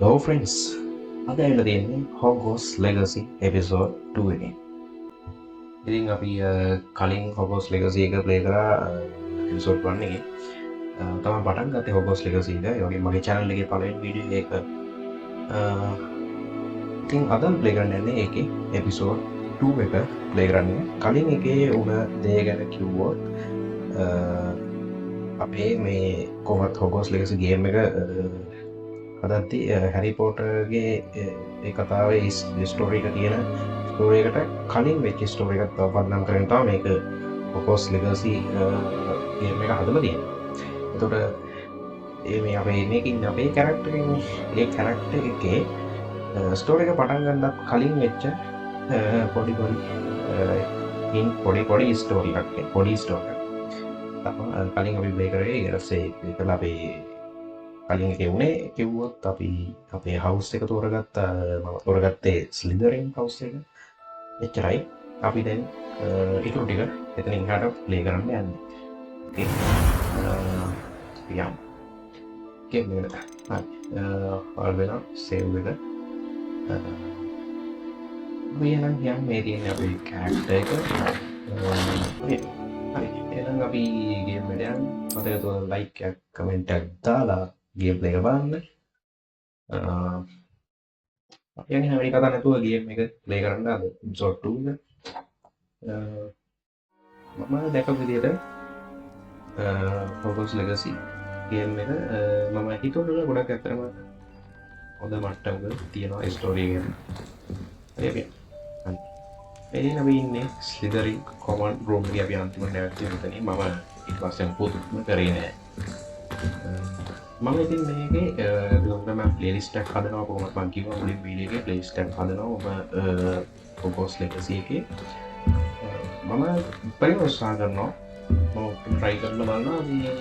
Hello friends, අද ඇවිල්ලා තියෙන්නේ Hogwarts Legacy episode 2 එකේ. ඉතින් අපි කලින් Hogwarts Legacy එක play කරා episode 1 එකේ. තමයි පටන් ගත්තේ Hogwarts Legacy එක. ඒ වගේම මගේ channel එකේ පළවෙනි වීඩියෝ එක. ඉතින් අද play කරන්න යන්නේ ඒකේ episode 2 එක play කරන්නේ. කලින් එකේ උන දේ ගැන කිව්වොත් අපේ මේ කොහොමත් Hogwarts Legacy game එක අදත්ති හැරි පෝටර්ගේ ඒ කතාවේ ස්ටෝරි එක තියෙන ස්ටෝරි එකට කලින් වෙච්ච ස්ටෝරි එකක් තව පදනම් කරගෙන තමයි මේක Hogwarts Legacy ගේම් එක හදලා තියෙන්නේ. එතකොට මේ අපේ මේකින් අපේ කැරක්ටර් එකනේ ඒ කැරක්ටර් එකේ ස්ටෝරි එක පටන් ගන්නත් කලින් වෙච්ච පොඩි ස්ටෝරි එකක් පොඩි ස්ටෝරි එකක් තමයි කලින් අපි ප්ලේ කරේ. ඊට පස්සේ ඒකලා අපි කලින් එක වුණේ කිව්වොත් අපි අපේ හවුස් එක තෝරගත්තා. මම තෝරගත්තේ Slytherin හවුස් එක. එච්චරයි. අපි දැන් ඉතුරු ටික එතනින් එහාට ප්ලේ කරන්න යන්නේ. ඕකේ. යම්. ගේම් එකට. හරි. ඔයාලා වෙන සේව් එක. මෙයනම් යම් මේ තියෙන අපේ කැරක්ටර් එක. හරි. එහෙනම් අපි ගේම් එකට යන්න. මතක තෝරලා ලයික් එකක් කමෙන්ට් එකක් දාලා ගේම් ප්ලේ එක බලන්න. අපි යන්නේ හැම කතා නැතුව ගේම් එක ප්ලේ කරන්න අද එපිසෝඩ් 2 එක. මම දැකපු විදිහට Hogwarts Legacy ගේම් එක මම හිතුවා ගොඩක් ඇත්තටම හොඳ මට්ටමක තියෙනවා ස්ටෝරි එක. හරි. එදින අපි ඉන්නේ Slytherin common room එකේ. අපි අන්තිමට නැවතුනේ මෙතනින්. මම ඊට පස්සේ පුදුම කරේ නෑ. මම ඉතින් මේකේ මම ප්ලේලිස්ට් එකක් හදනවා. කොහොමද මම කිව්වා මුලින් වීඩියෝ එකේ ප්ලේලිස්ට් එකක් හදනවා. මම Hogwarts Legacy එකේ මම පරිවර්තන කරනවා. මම try කරලා බලනවා මේ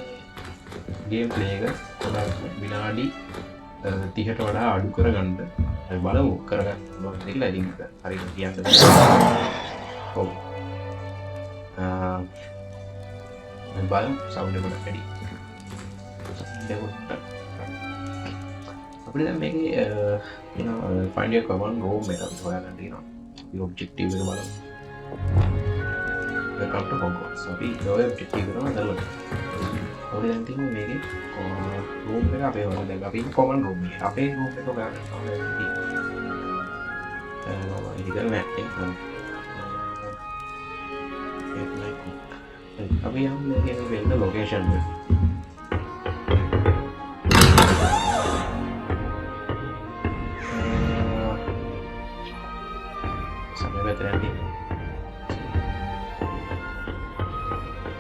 ගේම් ප්ලේ එක කොහොමද විනාඩි 30ට වඩා අඩු කරගන්න. අපි බලමු කරගන්න පුළුවන් කියලා. ඉතින් හරියට කියන්න බෑ. ඔව්. මම බලමු සවුන්ඩ් එක වැඩි. අපිට දැන් මේකේ find your common room එක හොයාගන්න තියෙනවා. අපි ඔබ්ජෙක්ටිව් එක බලමු. welcome to Hogwarts. අපි ඔය ඔබ්ජෙක්ටිව් එක තමයි දාලා. ඔය දැන් තියෙන්නේ මේකේ room එක අපේ වල දැන් අපි common room එක. අපේ room එක හොයාගන්න ඕනේ. ඒක නෑ ඒක. අපි යන්නේ මේකේ වෙන්න ලොකේෂන් එක.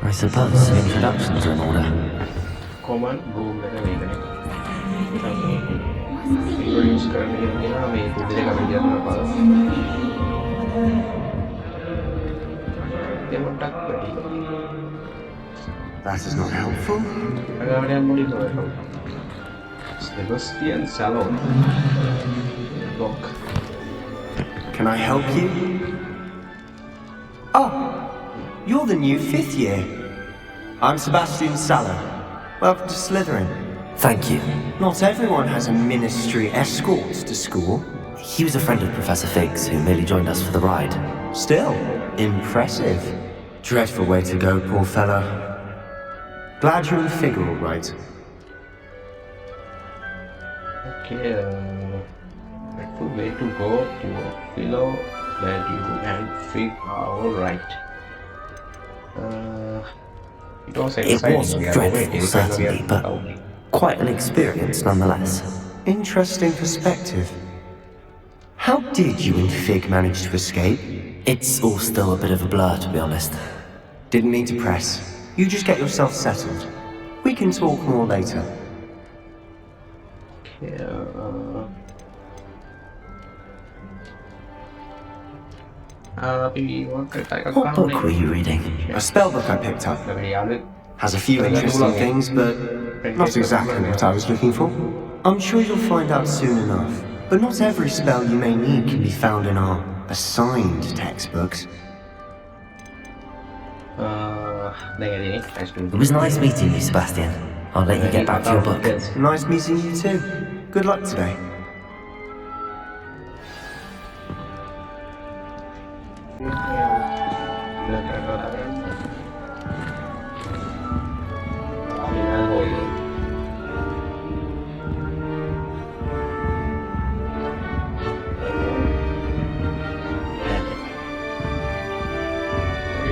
I suppose introductions are in order. Common room එක මේකනේ. introduce කරන්න කියනවා මේ පුදුලේ කමෙන්ට් එකක් දාලා. දෙමොට්ටක් වැඩි. That is not helpful. අගාවඩියන් මුලින් කරනවා. Sebastian Salon. Look. Can I help you? Oh, you're the new 5th year. I'm Sebastian Sallow. Welcome to Slytherin. Thank you. Not everyone has a ministry escort to school. He was a friend of Professor Fig's who merely joined us for the ride. Still, impressive. Dreadful way to go, poor fellow. Glad you're in figure all right. Okay, dreadful way to go, poor fellow. Glad you and Fig are all right. It was dreadful, certainly, but quite an experience nonetheless. Interesting perspective. How did you and Fig manage to escape? It's all still a bit of a blur, to be honest. Didn't mean to press. You just get yourself settled. We can talk more later. What book were you reading? A spell book I picked up. Has a few interesting things, but not exactly what I was looking for. I'm sure you'll find out soon enough. But not every spell you may need can be found in our assigned textbooks. It was nice meeting you, Sebastian. I'll let you get back to your book. Nice meeting you too. Good luck today.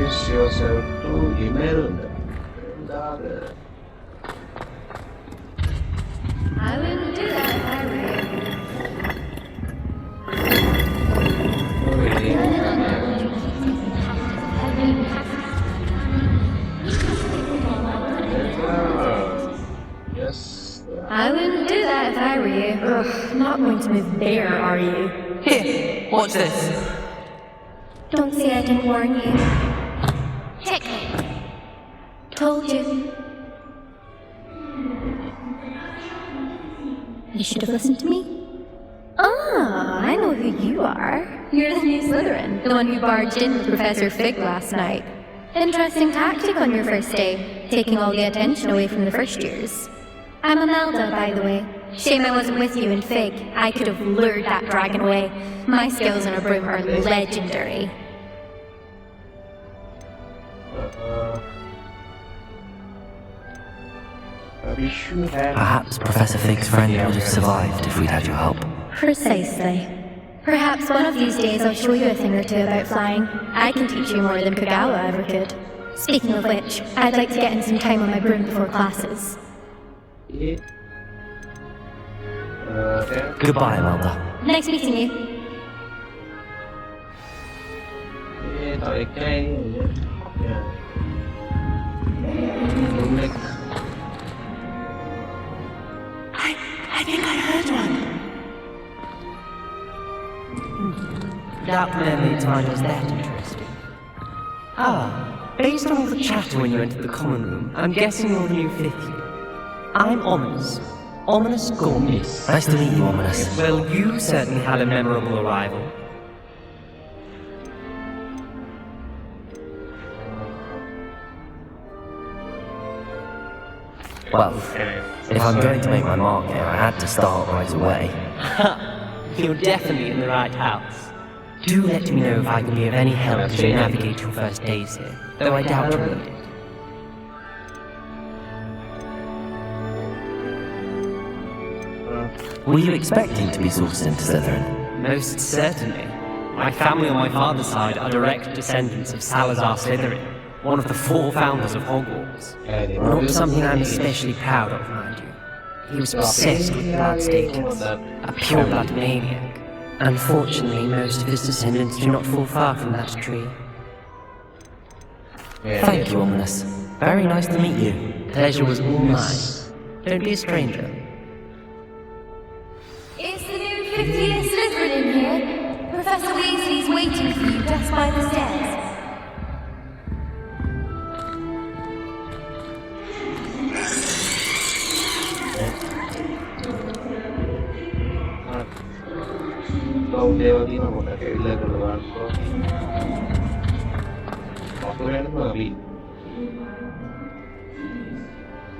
Introduce yourself to Imelda. I wouldn't do that if I were you. Yes. I wouldn't do that if I were you. Ugh, not going to move there, are you? Here, watch this. Don't say I didn't warn you. Checkmate. Told you. You should have listened to me. Ah, I know who you are. You're the new Slytherin, the one who barged in with Professor Fig last night. Interesting tactic on your first day, taking all the attention away from the first years. I'm Imelda, by the way. Shame I wasn't with you in Fig. I could have lured that dragon away. My skills on a broom are legendary. Perhaps Professor Fig's friend would have survived if we'd had your help. Precisely. Perhaps one of these days I'll show you a thing or two about flying. I can teach you more than Kagawa ever could. Speaking of which, I'd like to get in some time on my broom before classes. Goodbye, Imelda. Nice meeting you. I think I heard one. That mermaid's mind was that interesting. Ah, based on all the chatter when you entered the common room, I'm guessing you're the new fifth year. I'm Ominous. Ominous Gormley. Nice to meet you, Ominous. Well, you certainly had a memorable arrival. Well, if I'm going to make my mark here, I had to start right away. You're definitely in the right house. Do let me know if I can be of any help as you navigate your first days here, though I doubt you'll need it. Were you expecting to be sourced into Slytherin? Most certainly. My family on my father's side are direct descendants of Salazar Slytherin, one of the 4 founders of Hogwarts. Not something I'm especially proud of, mind you. He was obsessed with blood status, a pure-blood maniac. Unfortunately, most of his descendants do not fall far from that tree. Thank you, Ominous. Very nice to meet you. Pleasure was all mine. Don't be a stranger. Is the new 50th Slytherin in here? Professor Weasley's waiting for you just by the stairs.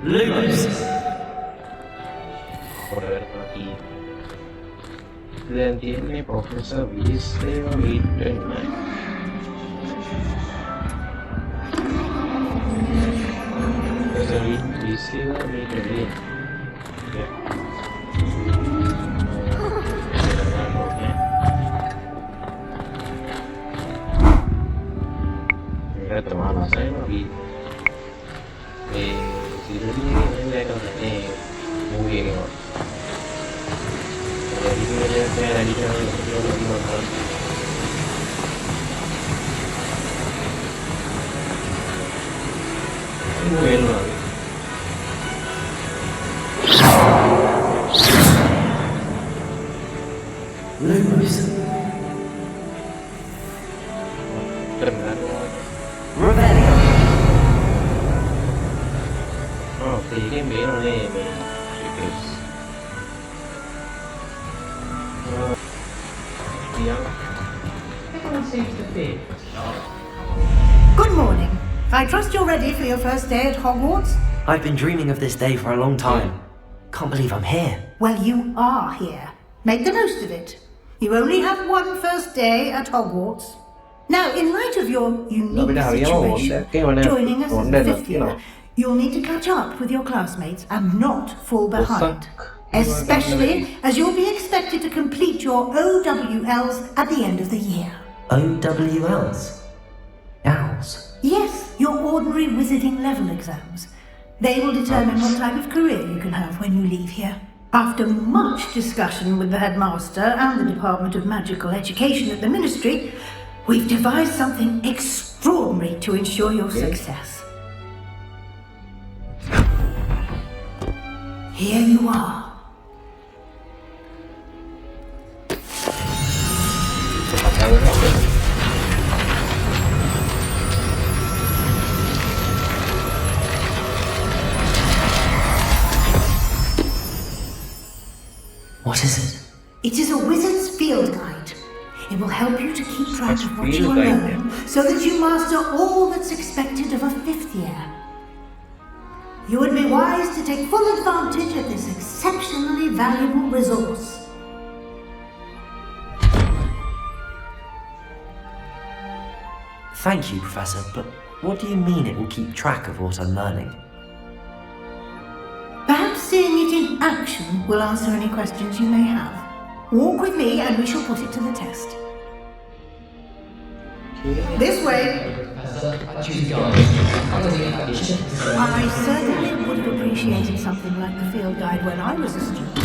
Lumos! Dan tiene Professor Weasley written. Professor Weasley written. Kita teman saya lebih sini ini kan mungkin jadi dia saya di sana lebih mahal. Mungkin lah. Lumos. Revelio! Oh, thì cái miệng này mình everyone seems to be. Good morning. I trust you're ready for your first day at Hogwarts? I've been dreaming of this day for a long time. Can't believe I'm here. Well, you are here. Make the most of it. You only have one first day at Hogwarts. Now, in light of your unique situation, joining us as a fifth year, you'll need to catch up with your classmates and not fall behind. Especially as you'll be expected to complete your OWLs at the end of the year. OWLs? Owls? Yes, your ordinary wizarding level exams. They will determine what type of career you can have when you leave here. After much discussion with the headmaster and the Department of Magical Education at the Ministry, we've devised something extraordinary to ensure your success. Here you are. What is it? It is a wizard's field guide. It will help you to keep track of what you are learning so that you master all that's expected of a fifth year. You would be wise to take full advantage of this exceptionally valuable resource. Thank you, Professor, but what do you mean it will keep track of what I'm learning? Perhaps seeing it in action will answer any questions you may have. Walk with me and we shall put it to the test. This way. I certainly would have appreciated something like the field guide when I was a student.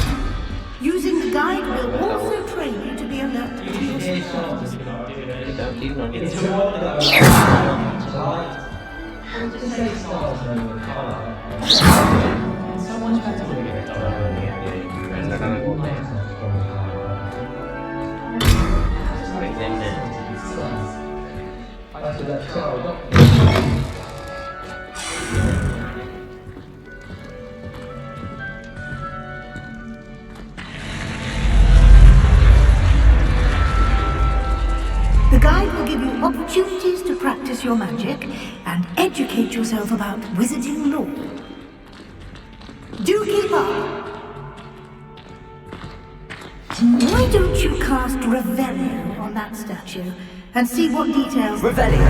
Using the guide will also train you to be alert to your surroundings. The guide will give you opportunities to practice your magic and educate yourself about wizarding lore. Do keep up! Why don't you cast Revelio on that statue and see what details... Revelio!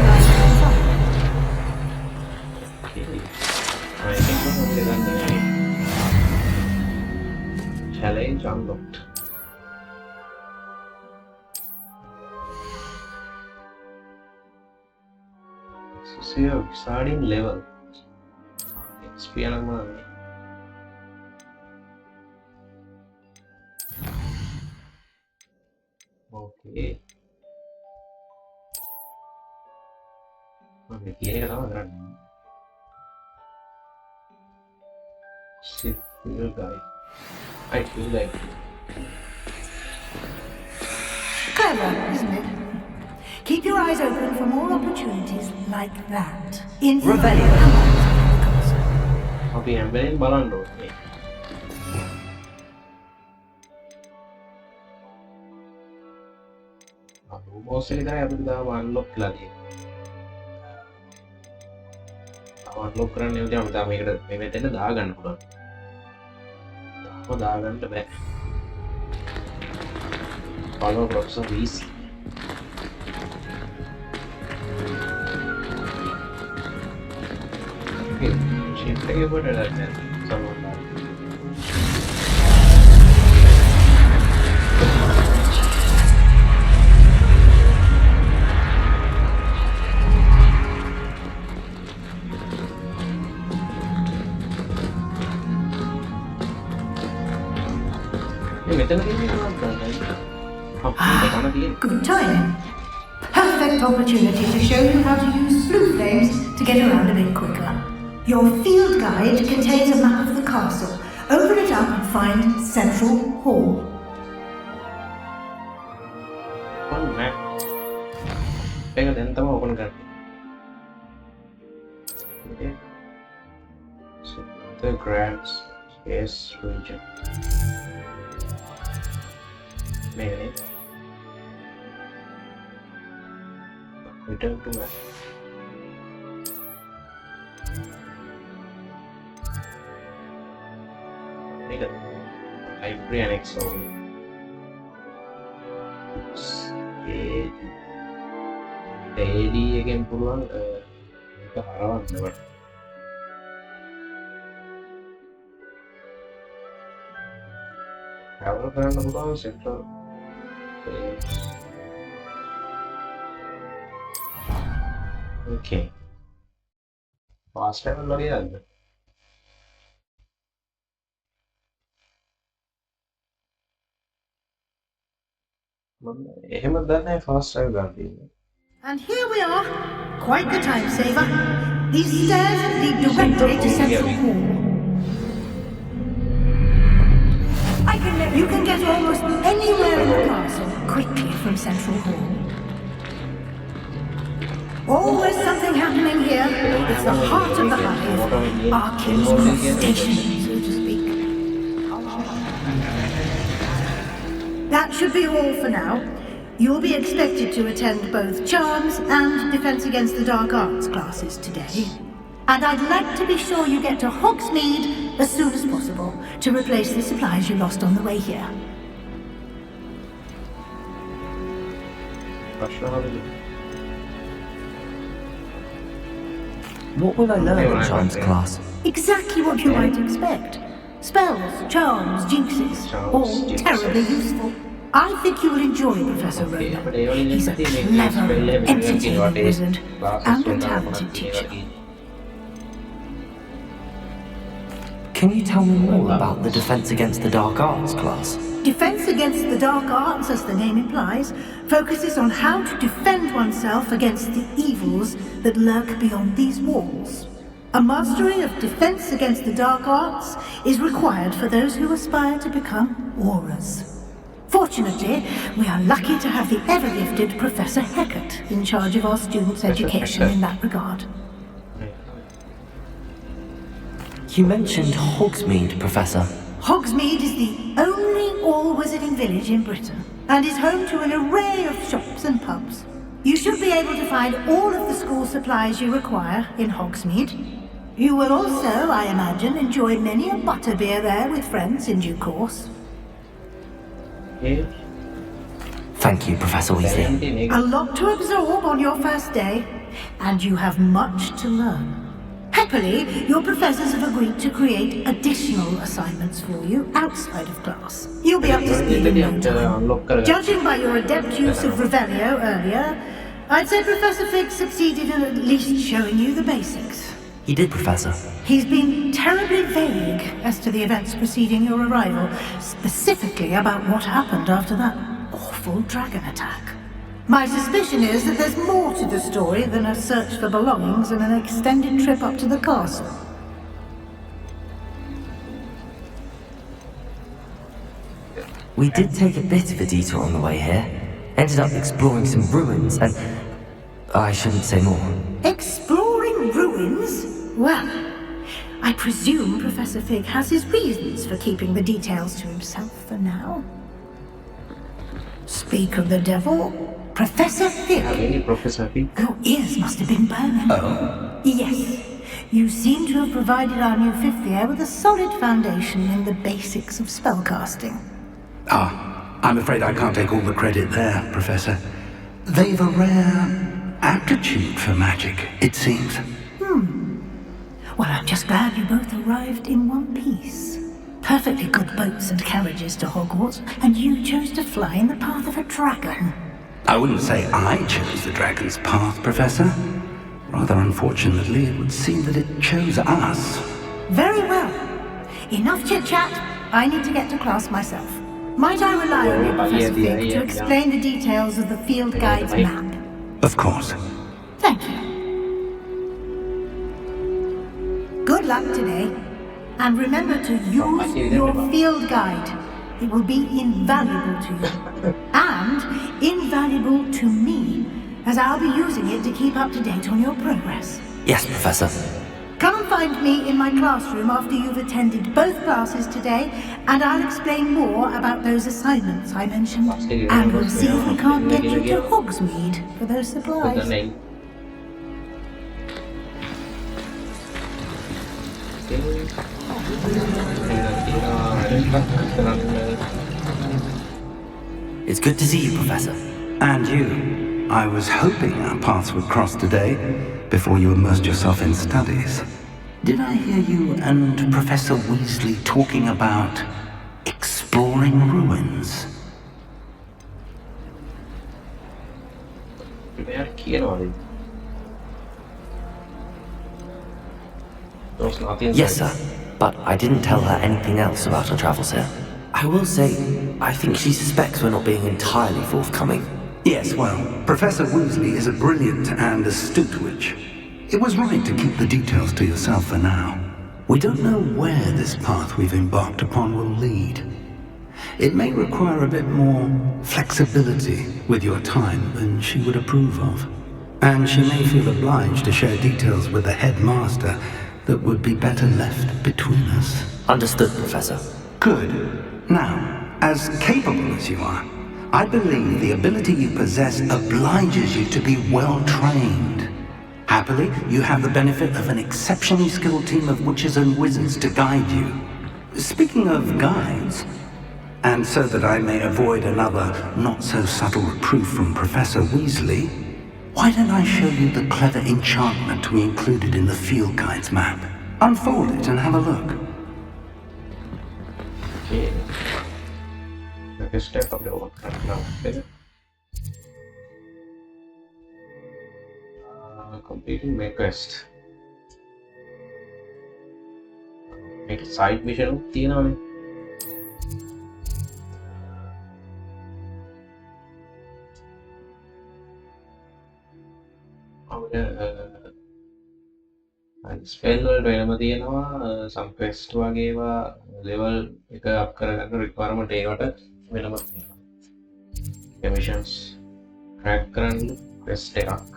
Challenge unlocked. So you're starting level. XP alama. Okay. Okay, ini kata apa kan? Sit field guide. I feel like. Clever, isn't it? Keep your eyes open for more opportunities like that. In Revelio. අපි හැම්බෙලෙන් බලන්න ඕනේ. අපු boss එක විතරයි අපිට තාම unlock වෙලා තියෙන්නේ. තාම අන්ලොක් කරන්න නෙවෙයි අපි තාම මේකට මේ මෙතන දාගන්න පුළුවන්. තාම දාගන්න බෑ. Follow Professor VC. Okay, shift එක පොඩ දාන්න සමහරවිට. Good timing. Perfect opportunity to show you how to use blue flames to get around a bit quicker. Your field guide contains a map of the castle. Open it up and find Central Hall. One map. Pega then tama open kar. Okay. So the Grand Space region. Maybe. Return to map. Make a library annex only. AD එකෙන් පුළුවන් ඒක හරවන්න. Travel කරන්න පුළුවන් central okay fast travel වගේ නේද මම එහෙම දන්නේ fast travel ගන්න තියෙන්නේ. And here we are, quite the time saver. These stairs lead directly to Central Hall. You can get almost anywhere in the castle quickly from Central Hall. Always something happening here. It's the heart of the hive, our King's Cross station, so to speak. That should be all for now. You'll be expected to attend both Charms and Defense Against the Dark Arts classes today. And I'd like to be sure you get to Hogsmeade as soon as possible to replace the supplies you lost on the way here. What will I learn in Charms class? Exactly what you might expect. Spells, charms, jinxes, all terribly useful. I think you will enjoy Professor Rowan. He's a clever, entertaining wizard and a talented teacher. Can you tell me more about the Defense Against the Dark Arts class? Defense Against the Dark Arts, as the name implies, focuses on how to defend oneself against the evils that lurk beyond these walls. A mastery of Defense Against the Dark Arts is required for those who aspire to become Aurors. Fortunately, we are lucky to have the ever-gifted Professor Heckert in charge of our students' education in that regard. You mentioned Hogsmeade, Professor. Hogsmeade is the only all-wizarding village in Britain and is home to an array of shops and pubs. You should be able to find all of the school supplies you require in Hogsmeade. You will also, I imagine, enjoy many a butterbeer there with friends in due course. Thank you, Professor Weasley. A lot to absorb on your first day, and you have much to learn. Happily, your professors have agreed to create additional assignments for you outside of class. You'll be up to speed in no time. Judging by your adept use of Revelio earlier, I'd say Professor Fig succeeded in at least showing you the basics. He did, Professor. He's been terribly vague as to the events preceding your arrival, specifically about what happened after that awful dragon attack. My suspicion is that there's more to the story than a search for belongings and an extended trip up to the castle. We did take a bit of a detour on the way here. Ended up exploring some ruins and... I shouldn't say more. Exploring ruins? Well, I presume Professor Fig has his reasons for keeping the details to himself for now. Speak of the devil, Professor Fig. Your ears must have been burning. Oh? Yes. You seem to have provided our new fifth year with a solid foundation in the basics of spellcasting. I'm afraid I can't take all the credit there, Professor. They've a rare aptitude for magic, it seems. Well, I'm just glad you both arrived in one piece. Perfectly good boats and carriages to Hogwarts, and you chose to fly in the path of a dragon. I wouldn't say I chose the dragon's path, Professor. Rather unfortunately, it would seem that it chose us. Very well. Enough chit-chat. I need to get to class myself. Might I rely on you, Professor Fig, to explain the details of the field guide's map? Of course. Thank you. Good luck today. And remember to use your field guide. It will be invaluable to you. And invaluable to me, as I'll be using it to keep up to date on your progress. Yes, Professor. Come and find me in my classroom after you've attended both classes today, and I'll explain more about those assignments I mentioned. And we'll see if we can't get you to Hogsmeade for those supplies. It's good to see you, Professor. And you. I was hoping our paths would cross today, before you immersed yourself in studies. Did I hear you and Professor Weasley talking about exploring ruins? Yes, sir. But I didn't tell her anything else about our travels here. I will say, I think she suspects we're not being entirely forthcoming. Yes, well, Professor Weasley is a brilliant and astute witch. It was right to keep the details to yourself for now. We don't know where this path we've embarked upon will lead. It may require a bit more flexibility with your time than she would approve of. And she may feel obliged to share details with the headmaster that would be better left between us. Understood, Professor. Good. Now, as capable as you are, I believe the ability you possess obliges you to be well trained. Happily, you have the benefit of an exceptionally skilled team of witches and wizards to guide you. Speaking of guides, and so that I may avoid another not-so-subtle reproof from Professor Weasley, why don't I show you the clever enchantment we included in the field guide's map? Unfold it and have a look. Okay. Next step of the work now. Completing my quest. Make a side mission තියෙනවනේ. Spell වලට වෙනම තියෙනවා සම් quest වගේ ඒවා level එක up කරගන්න requirement ඒකට වෙනම තියෙනවා මිෂන්ස් ට්‍රැක් කරන්න ක්වෙස්ට් එකක්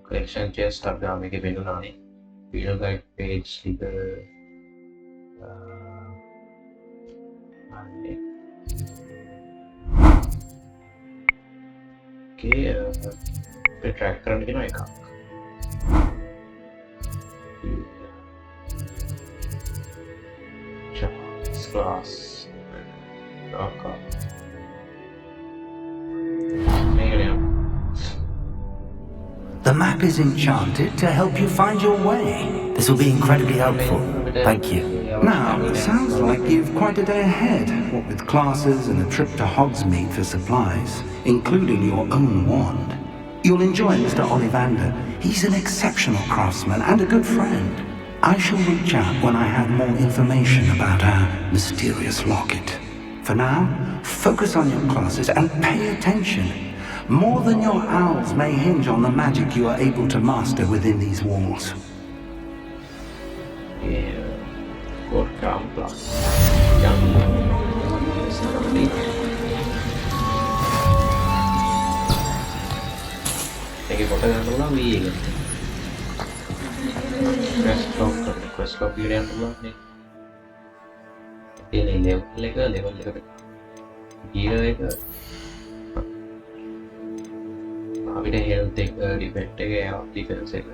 collection chest අපිට මේකේ වෙනුනානේ field guide page ටික okay අපිට ට්‍රැක් කරන්න තියෙනවා එකක් class The map is enchanted to help you find your way. This will be incredibly helpful. Thank you. Now, it sounds like you've quite a day ahead, what with classes and a trip to Hogsmeade for supplies, including your own wand. You'll enjoy Mr. Ollivander. He's an exceptional craftsman and a good friend. I shall reach out when I have more information about our mysterious locket. For now, focus on your classes and pay attention. More than your owls may hinge on the magic you are able to master within these walls. Yeah, good calm plus. Take a photo of the wheel. Quest log video and the level gear අපිට health එක defense එක defense එක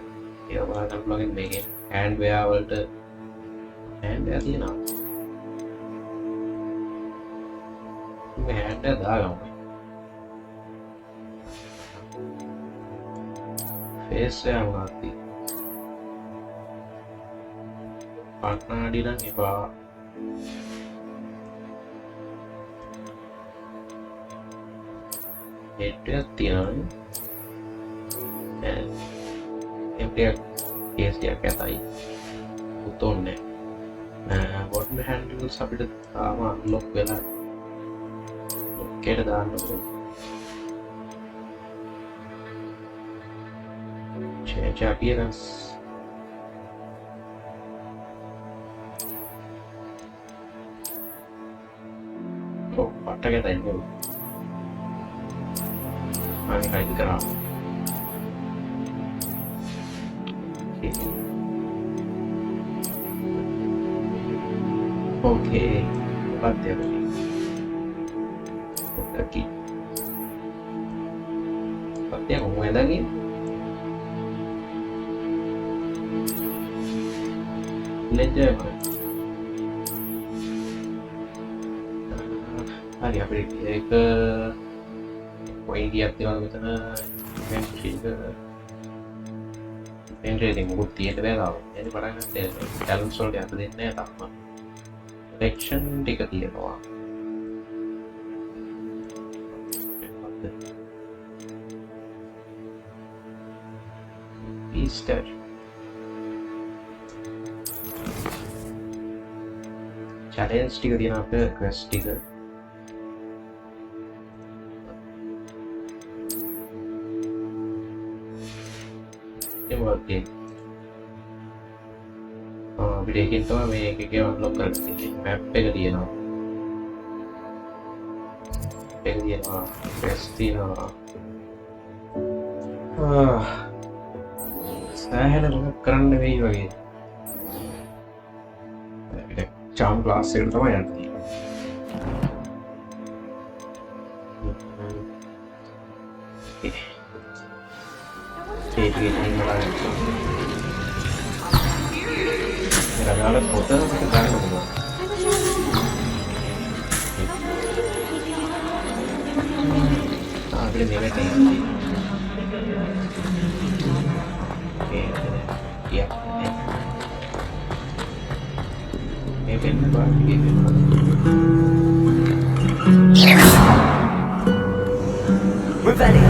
ඒවා බලන්න පුළුවන් මේකේ hand wear වලට hand wear තියෙනවා මේ hand wear දාගමු face wear මොනවද තියෙන්නේ කන්නඩි නම් එපා head wear තියෙනවා Empty case dia katai utonne bottom handles අපිට තාම lock වෙලා lock එකට දාන්න ඕනේ change appearance පට්ටක දැන්නේ මම හයිඩ් කරා Okay, parte aquí. Parte como es aquí. Le lleva. Hari apa ini? පොයින්ටියක් තියෙනවා මෙතන ඉන්වෙන්ටරි මොකුත් තියෙන්න බෑ තාම. එන්නේ පටන් ගන්න ටැලන්ට්ස් වලට යන්න දෙන්නේ නැහැ තාම. සෙක්ෂන් ටික තියෙනවා. Easter. Challenge ටික තියෙනවා අපේ quest ටික. Okay. අපිට ඒකෙන් තමයි මේ එකේ unlock කරගන්න තියෙන්නේ. map එක තියෙනවා. ඒක තියෙනවා. quest තියෙනවා. සෑහෙන ලොකක් කරන්න වෙයි වගේ. අපිට charm class එකට තමයි යන්න තියෙන්නේ. Ragala foto kita kan dulu. Ada nilai tinggi. Oke, ya. Mungkin gitu. We're ready.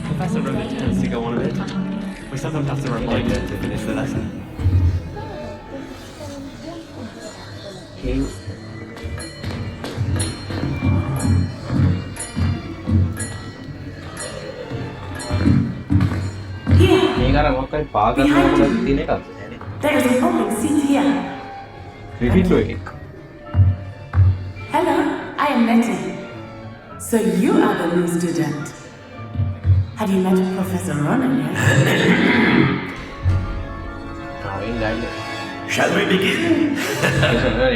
Professor Romic tends to go on a bit. We sometimes have to remind her to finish the lesson. There is a public seat here. Hello, I am Nettie. So you are the new student. Have you met Professor Ronan yet? Shall we begin?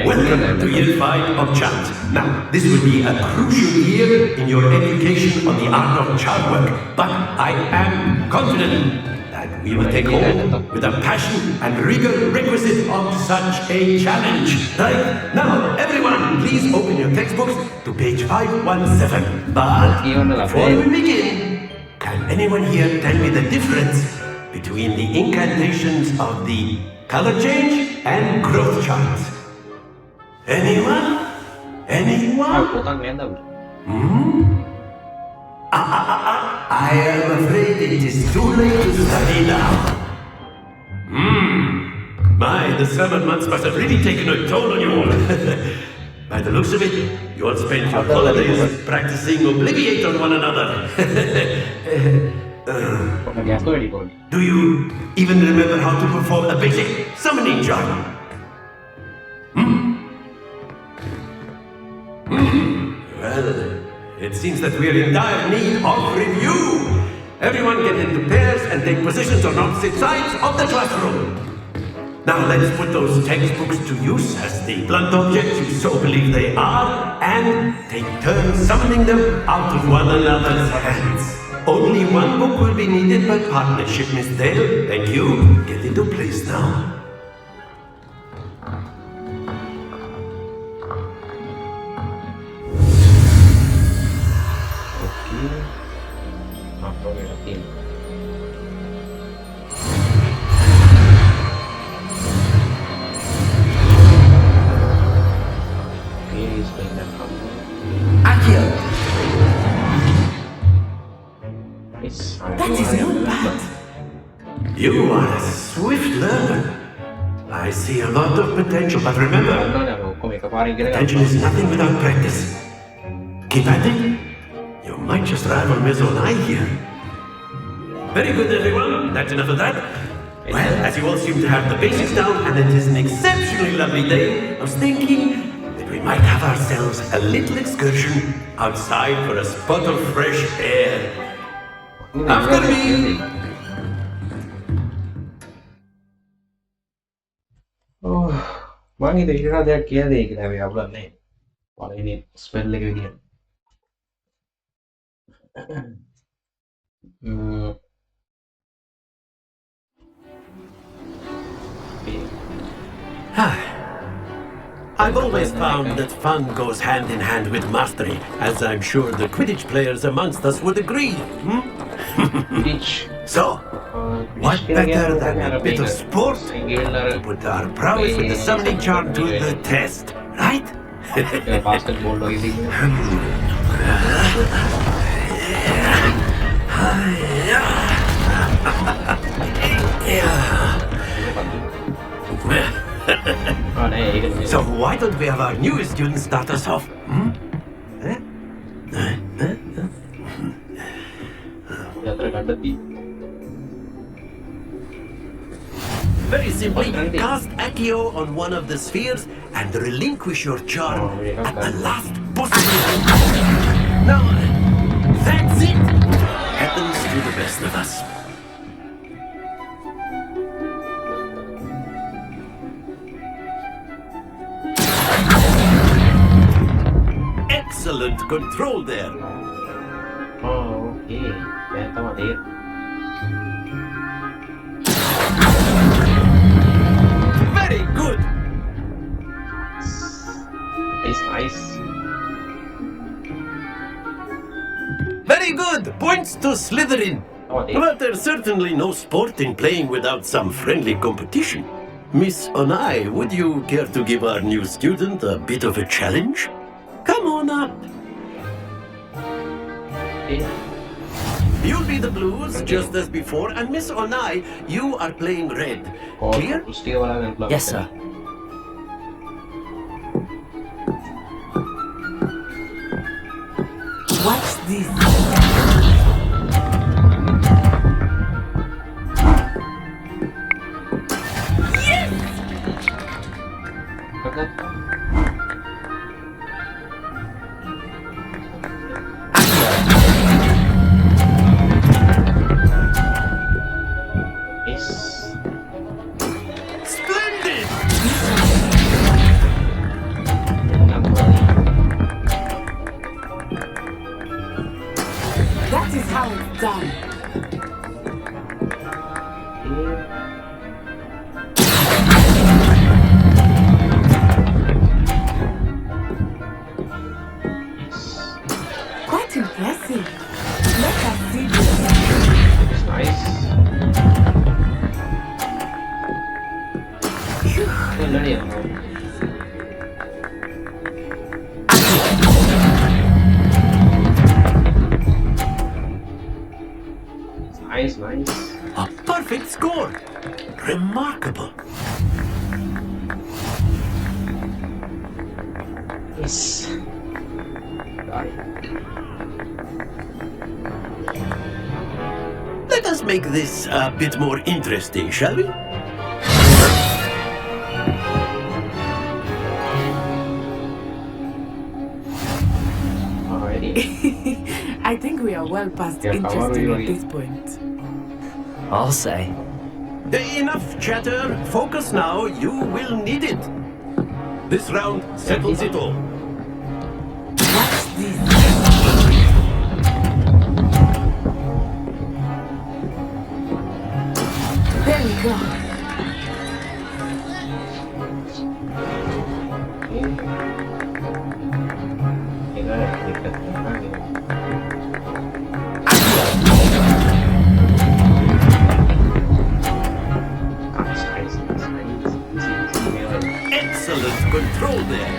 Welcome to Year 5 of Chant. Now, this will be a crucial year in your education on the art of charm work, but I am confident that we will take hold with the passion and rigor requisite of such a challenge. Right? Now, everyone, please open your textbooks to page 517. But before we begin, can anyone here tell me the difference between the incantations of the color change and growth charts? Anyone? Anyone? I am afraid it is too late to study now. My, the summer months must have really taken a toll on you all. By the looks of it, you all spent your holidays practicing Obliviate on one another. Do you even remember how to perform a basic summoning charm? Well, it seems that we are in dire need of review. Everyone get into pairs and take positions on opposite sides of the classroom. Now let's put those textbooks to use as the blunt objects you so believe they are, and take turns summoning them out of one another's hands. Only one book will be needed by partnership, Miss Dale. Thank you. Get into place now. Accio! That is not bad. You are a swift learner. I see a lot of potential, but remember, potential is nothing without practice. Keep at it. You might just rival Ms. Onai here. Very good, everyone. That's enough of that. Well, as you all seem to have the basics down, and it is an exceptionally lovely day, I was thinking that we might have ourselves a little excursion outside for a spot of fresh air. After me! මං හිතුවා ඊට වඩා දෙයක් කියලා දෙයි කියලා. හැබැයි අපුලක් නැහැ. පළවෙනි ස්පෙල් එක විදියට. I've always found that fun goes hand in hand with mastery, as I'm sure the Quidditch players amongst us would agree. Quidditch. So, what better than a bit of sport to put our prowess with the summoning charm to the test, right? Basketball easy. So why don't we have our newest student start us off? Very simply, cast Accio on one of the spheres and relinquish your charm at the last possible time. Now, that's it! Happens to the best of us. Excellent control there. Oh, okay. Then come on, there. Very good. It's nice. Very good. Points to Slytherin. Oh, there. But there's certainly no sport in playing without some friendly competition. Miss Onai, would you care to give our new student a bit of a challenge? Come on up. Okay. You'll be the blues, just as before, and Miss Onai, you are playing red. Clear? Yes, sir. What's this? Splendid! That is how it's done. Quite impressive. Let us see this. It's nice. Nice, nice. A perfect score! Remarkable! Yes. Let us make this a bit more interesting, shall we? Alrighty. I think we are well past Yeah, interesting already. at this point. I'll say. Enough chatter. Focus now. You will need it. This round settles it all. What's this? There we go. Excellent control there.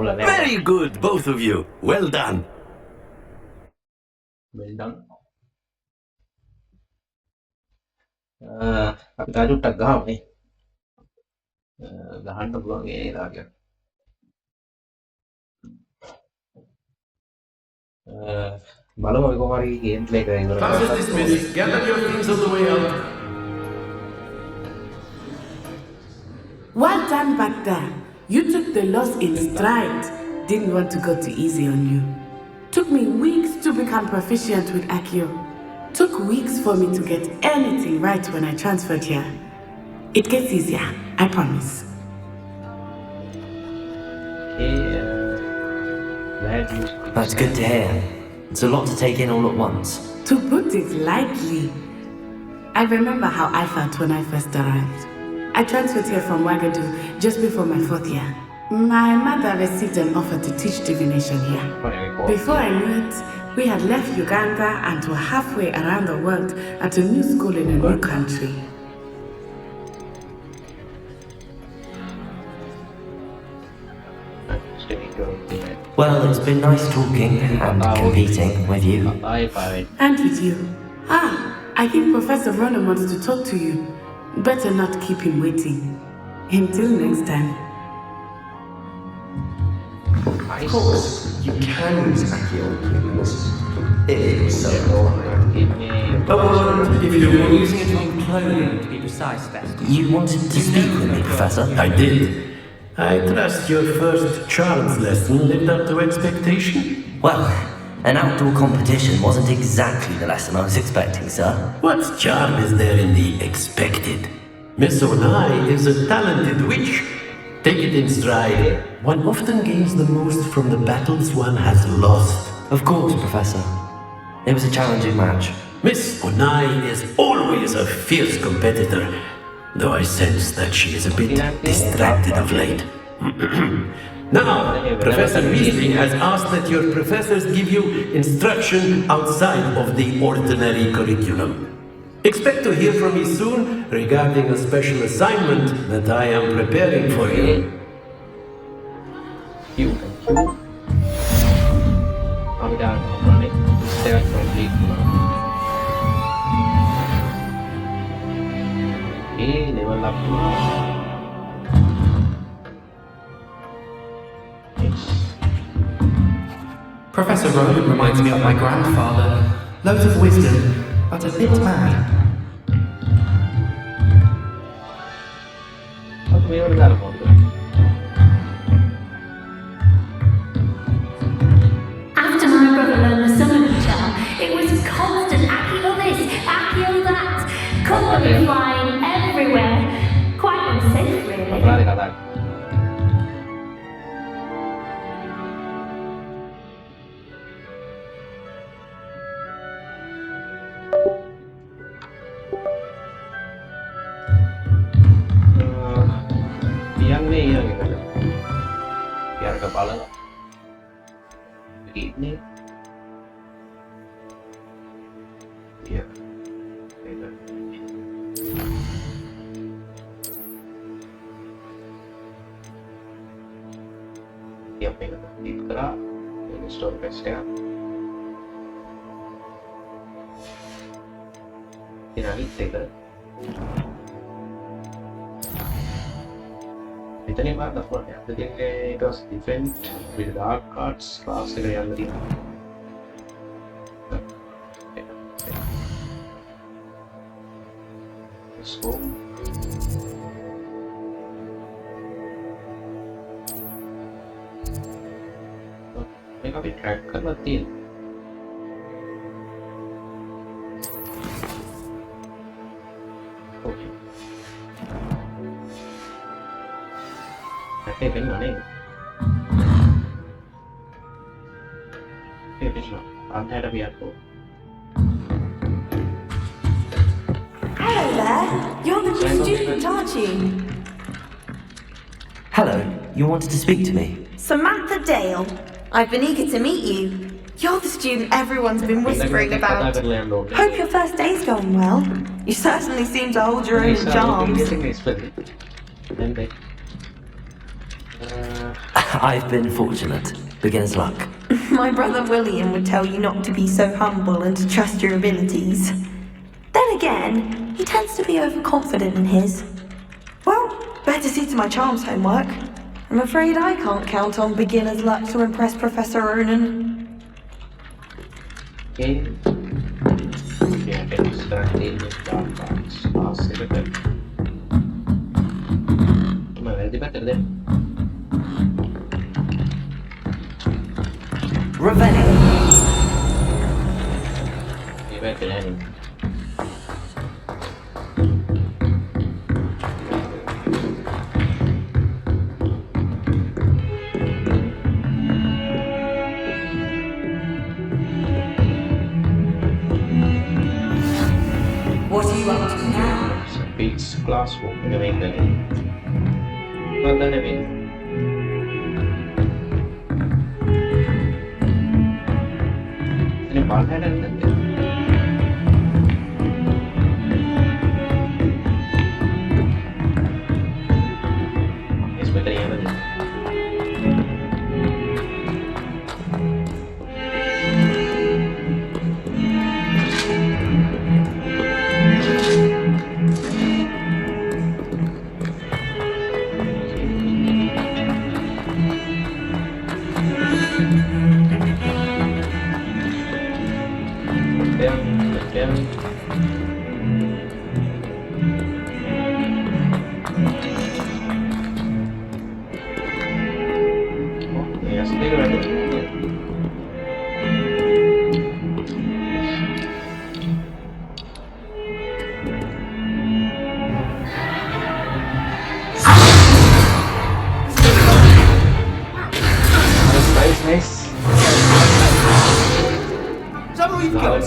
Very good, both of you. Well done. Well done. අපි තාජුට්ටක් ගහමනේ. ගහන්න පුළුවන් ඒ දාගයක්. බලමු අපි කොහොම හරි game play කරගෙන ඉවර Class is dismissed. Gather your things on the way out. Well done back there. You took the loss in stride. Didn't want to go too easy on you. Took me weeks to become proficient with Accio. Took weeks for me to get anything right when I transferred here. It gets easier, I promise. That's good to hear. It's a lot to take in all at once. To put it lightly, I remember how I felt when I first arrived. I transferred here from Wagadu just before my 4th year. My mother received an offer to teach divination here. Before I knew it, we had left Uganda and were halfway around the world at a new school in a new country. Well, it's been nice talking and competing with you. And with you. I think Professor Ronan wants to talk to you. Better not keep him waiting. Until next time. Of course, you can use Accio on humans. If you're so inclined. If you were using it on clothing, to be precise, best. You wanted to speak with me, Professor? I did. I trust your first charms lesson lived up to expectation. Well, an outdoor competition wasn't exactly the lesson I was expecting, sir. What charm is there in the expected? Miss Onai is a talented witch. Take it in stride. One often gains the most from the battles one has lost. Of course, Professor. It was a challenging match. Miss Onai is always a fierce competitor, though I sense that she is a bit distracted of late. Now, Professor Weasley has asked that your professors give you instruction outside of the ordinary curriculum. Expect to hear from me soon regarding a special assignment that I am preparing for you. Level up. Professor Rowan reminds me of my grandfather. Loads of wisdom, but a bit mad. After my brother learned the summoning charm, it was constant Accio this, Accio that. Company flying everywhere. Quite unsafe, really. Biar kepala begini. Iya. Dia pengen digerak, ini store cache-nya. Ini tiga. Ini mah dapur ya. Jadi kayak itu defend with dark cards class kayak yang tadi. Let's go. Mereka bị track rất là tiền. Okay. Cái bên này. Cái bên nào? Anh thấy đã bị áp. Hello there. You're the new student, aren't you? Hello, you wanted to speak to me? Samantha Dale. I've been eager to meet you. You're the student everyone's been whispering about. Hope your first day's going well. You certainly seem to hold your own in charms. I've been fortunate. Beginner's luck. My brother William would tell you not to be so humble and to trust your abilities. Then again, he tends to be overconfident in his. Well, better see to my charms homework. I'm afraid I can't count on beginner's luck to impress Professor Ronan. Okay. Yeah, it's starting with dark parts. I'll say it then. Well, the better then. Revelio. The better then. What are you up to now? Beats classroom. Well done, Emil. Ini palha dan nanti. Sebentar yang tadi. Nice. Is that all you've got?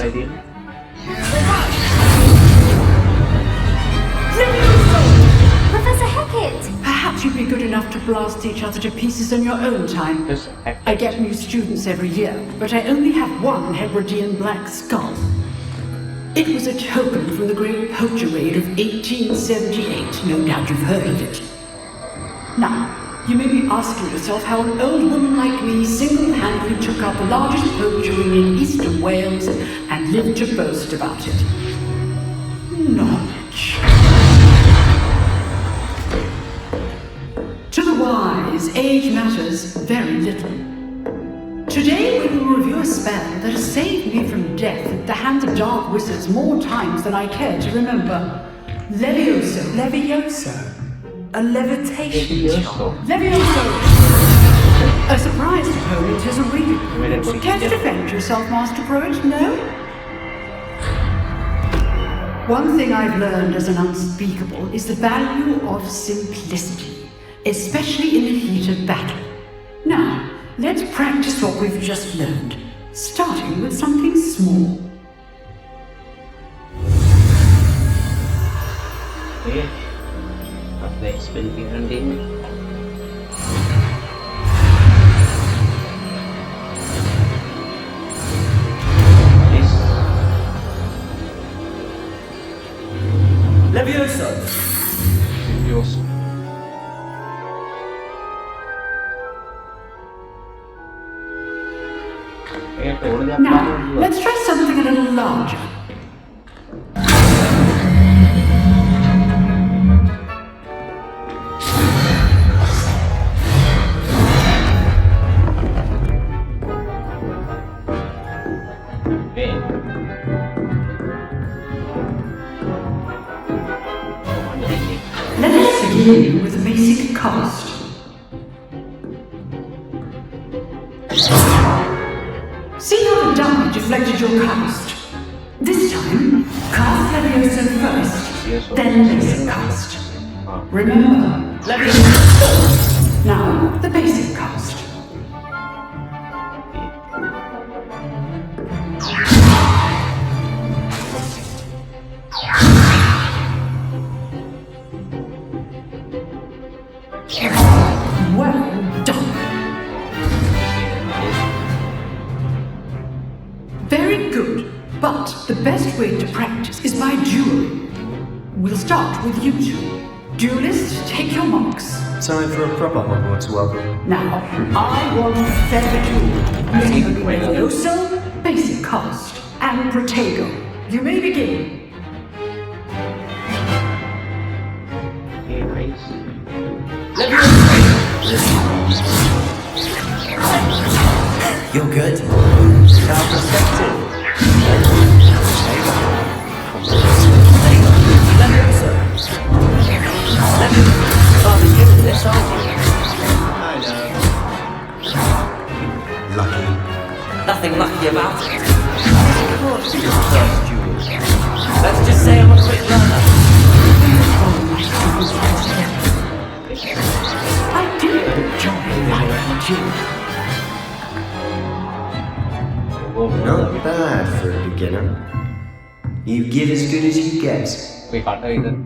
Professor Hackett! Perhaps you'd be good enough to blast each other to pieces in your own time. I get new students every year, but I only have one Hebridean black skull. It was a token from the Great Poacher Raid of 1878. No doubt you've heard of it. Now, you may be asking yourself how an old woman like me single-handedly took out the largest poacher ring in eastern Wales and lived to boast about it. Knowledge. To the wise, age matters very little. Today we will review a spell that has saved me from death at the hands of dark wizards more times than I care to remember. Levioso. Levioso? A levitation charm? Levioso! A surprised opponent is a real opponent. Care to defend yourself, Master Poet? No? One thing I've learned as an unspeakable is the value of simplicity, especially in the heat of battle. Now, let's practice what we've just learned, starting with something small. Okay. Next will be hunting. Levioso. Levioso. Now, let's try something a little larger. Let us begin with a basic cast. See how the die deflected your cast. This time, cast Levioso first, then basic cast. Remember, Levioso. Now, the basic cast. Well done. Very good, but the best way to practice is by dueling. We'll start with you two. Duelists, take your marks. Time for a proper Hogwarts welcome. Now, I want fair duel. Using only Levioso, basic cast, and Protego. You may begin. You're good. Our perspective. Lucky. Nothing lucky about it. Of course, your first duel. Let's just say I'm a quick learner. I do enjoy my Not bad for a beginner. You give as good as you get. Wait, can't I either?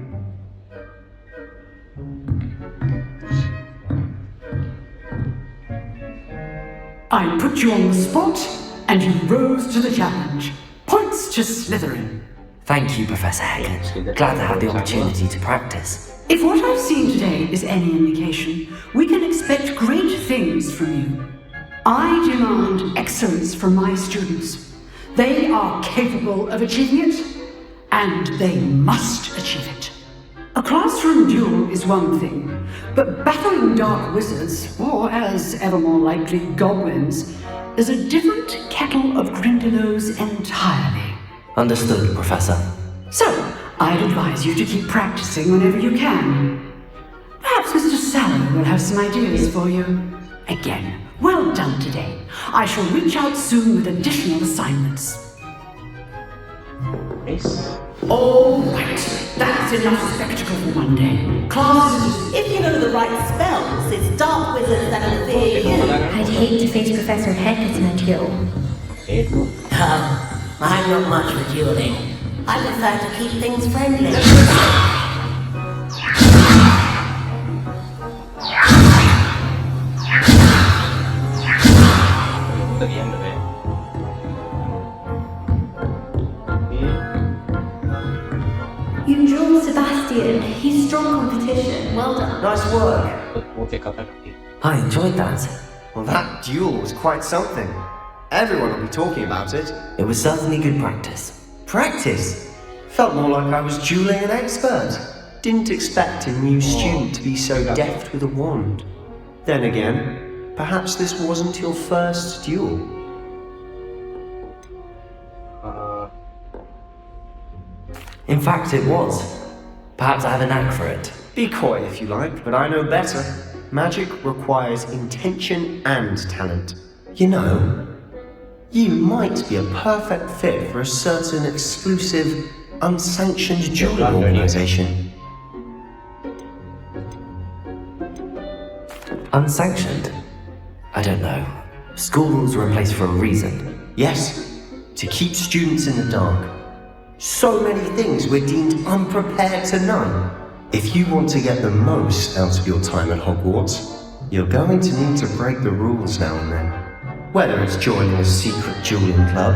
I put you on the spot, and you rose to the challenge. Points to Slytherin. Thank you, Professor Haggard. Glad to have the opportunity to practice. If what I've seen today is any indication, we can expect great things from you. I demand excellence from my students. They are capable of achieving it, and they must achieve it. A classroom duel is one thing, but battling dark wizards, or as ever more likely goblins, is a different kettle of grindylows entirely. Understood, Professor. So, I'd advise you to keep practicing whenever you can. Perhaps Mr. Sallow will have some ideas for you. Again, well done today. I shall reach out soon with additional assignments. Nice. All right, that's enough spectacle for one day. Class, if you know the right spells, it's dark wizards that will fear you. I'd hate to face Professor Haggard in a duel. I'm not much for dueling. I prefer to keep things friendly. You drew Sebastian. He's strong competition. Well done. Nice work. I enjoyed that. Well, that duel was quite something. Everyone will be talking about it. It was certainly good practice. Practice? Felt more like I was dueling an expert. Didn't expect a new student to be so deft with a wand. Then again, perhaps this wasn't your first duel. In fact, it was. Perhaps I have a knack for it. Be coy if you like, but I know better. Magic requires intention and talent. You know, you might be a perfect fit for a certain exclusive, unsanctioned dueling organization. Unsanctioned? I don't know. School rules were in place for a reason. Yes, to keep students in the dark. So many things we're deemed unprepared to know. If you want to get the most out of your time at Hogwarts, you're going to need to break the rules now and then. Whether it's joining a secret dueling club,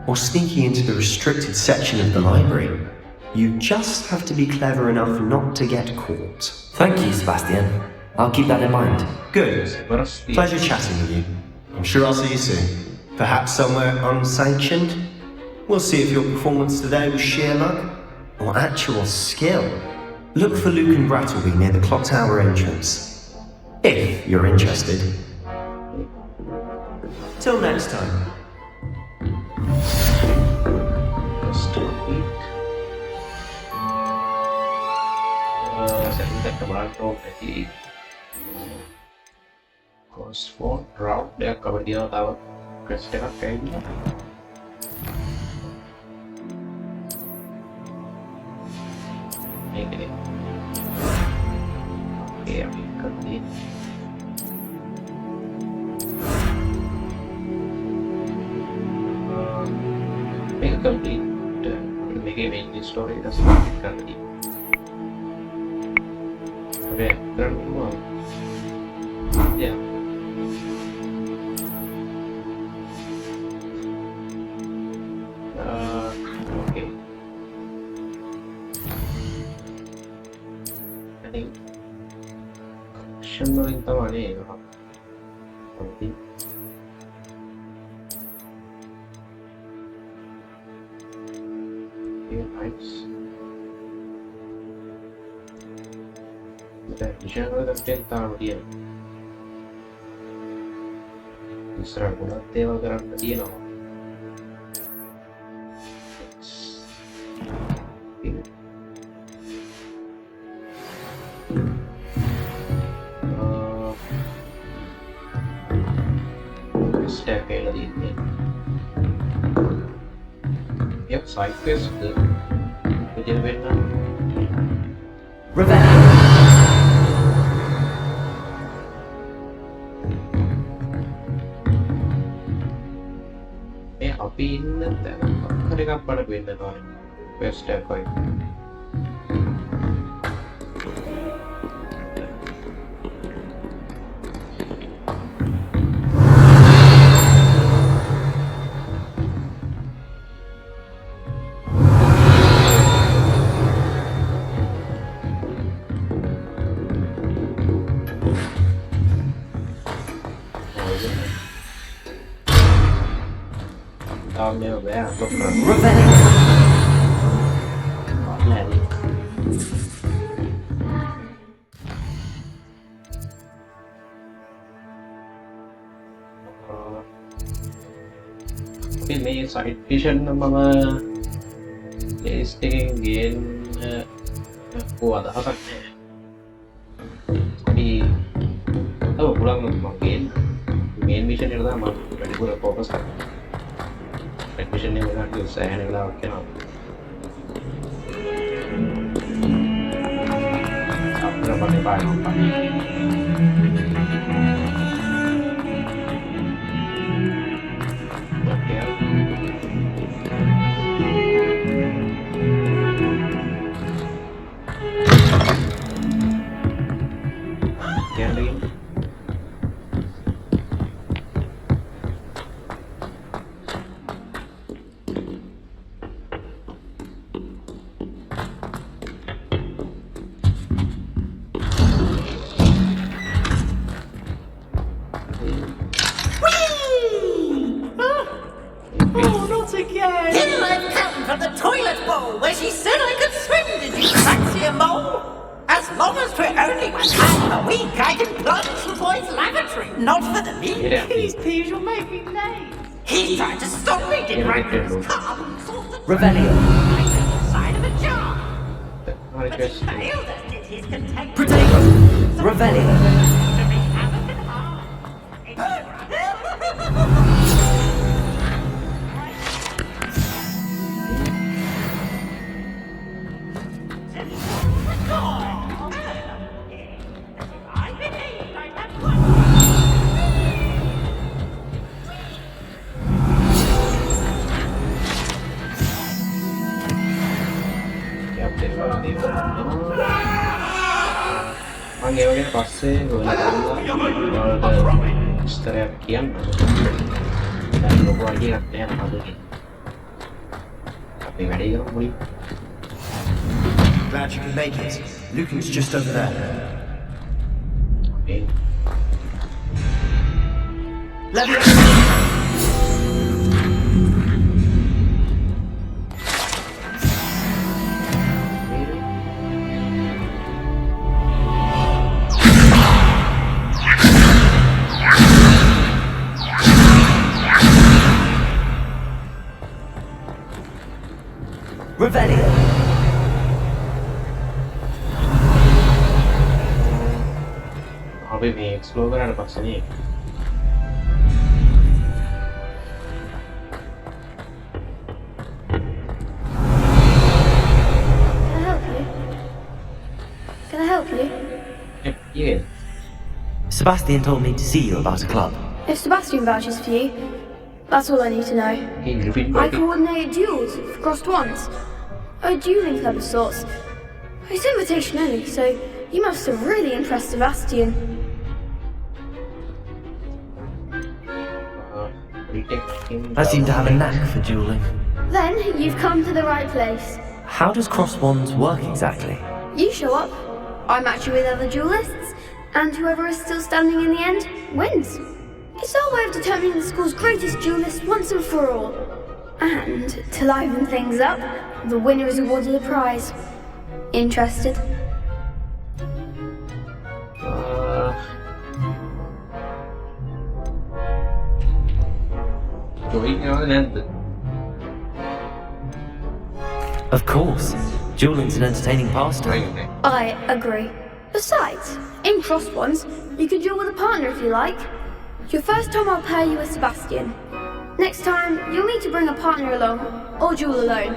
or sneaking into the restricted section of the library, you just have to be clever enough not to get caught. Thank you, Sebastian. I'll keep that in mind. Good. Pleasure chatting with you. I'm sure I'll see you soon. Perhaps somewhere unsanctioned? We'll see if your performance today was sheer luck or actual skill. Look for Luke and Brattleby near the clock tower entrance, if you're interested. Till next time. Cost for route dia cover dia tahu quest එකක් ඇවිල්ලා මේකනේ ඒ අපි කරන්නේ මේක complete මේකේ main story එක start කරන්න okay කරනවා yeah okay mission වලින් තමයි එනවා. Nice. The mission වලට තාම තියෙනවා. ඉස්සරහ ගොඩක් දේවල් කරන්න තියෙනවා. Stack කියලා තියෙන්නේ. Yep, side quest good. Begin with now. Revenge! මේ අපි ඉන්න තැන අක්කර එකක් බඩ වෙන්න ඕනේ. quest එකයි. මේ සයිඩ් ෆිෂන් මම ටෙස්ට් එකෙන් ගේන්න අදහසක් නැහැ. අපි පුළුවන් මම ගේන්න මේන් මිෂන් එකට තමයි මම වැඩිපුර ફોකස් කරන්නේ. සයිඩ් ෆිෂන් එක ගන්න උත්සාහය වෙලාවක් යනවා. අපිට බලන්න බෑ. Revelio. Side of a jar. But he failed at it. His container. Potato. Revelio. පස්සේ ඔයාලට විස්තරයක් කියන්න. දැන් ලොකු අයිඩියක් නැහැ නේද? අපි වැඩේ කරමු මුලින්. Glad you can make it. Lucan's just over there. Okay. Revelio. අපි මේ එක්ස්ප්ලෝර් කරාට පස්සේ නේ Can I help you? Yeah. Sebastian told me to see you about a club. If Sebastian vouches for you, that's all I need to know. I coordinate duels for crossed wands. A dueling club of sorts. It's invitation only, so you must have really impressed Sebastian. I seem to have a knack for dueling. Then you've come to the right place. How does cross wands work exactly? You show up, I match you with other duelists, And whoever is still standing in the end wins. It's our way of determining the school's greatest duelist once and for all. And to liven things up, the winner is awarded a prize. Interested? Of course. Dueling's an entertaining pastime. I agree. Besides, in crossed ones, you can duel with a partner if you like. Your first time I'll pair you with Sebastian. Next time, you'll need to bring a partner along, or duel alone.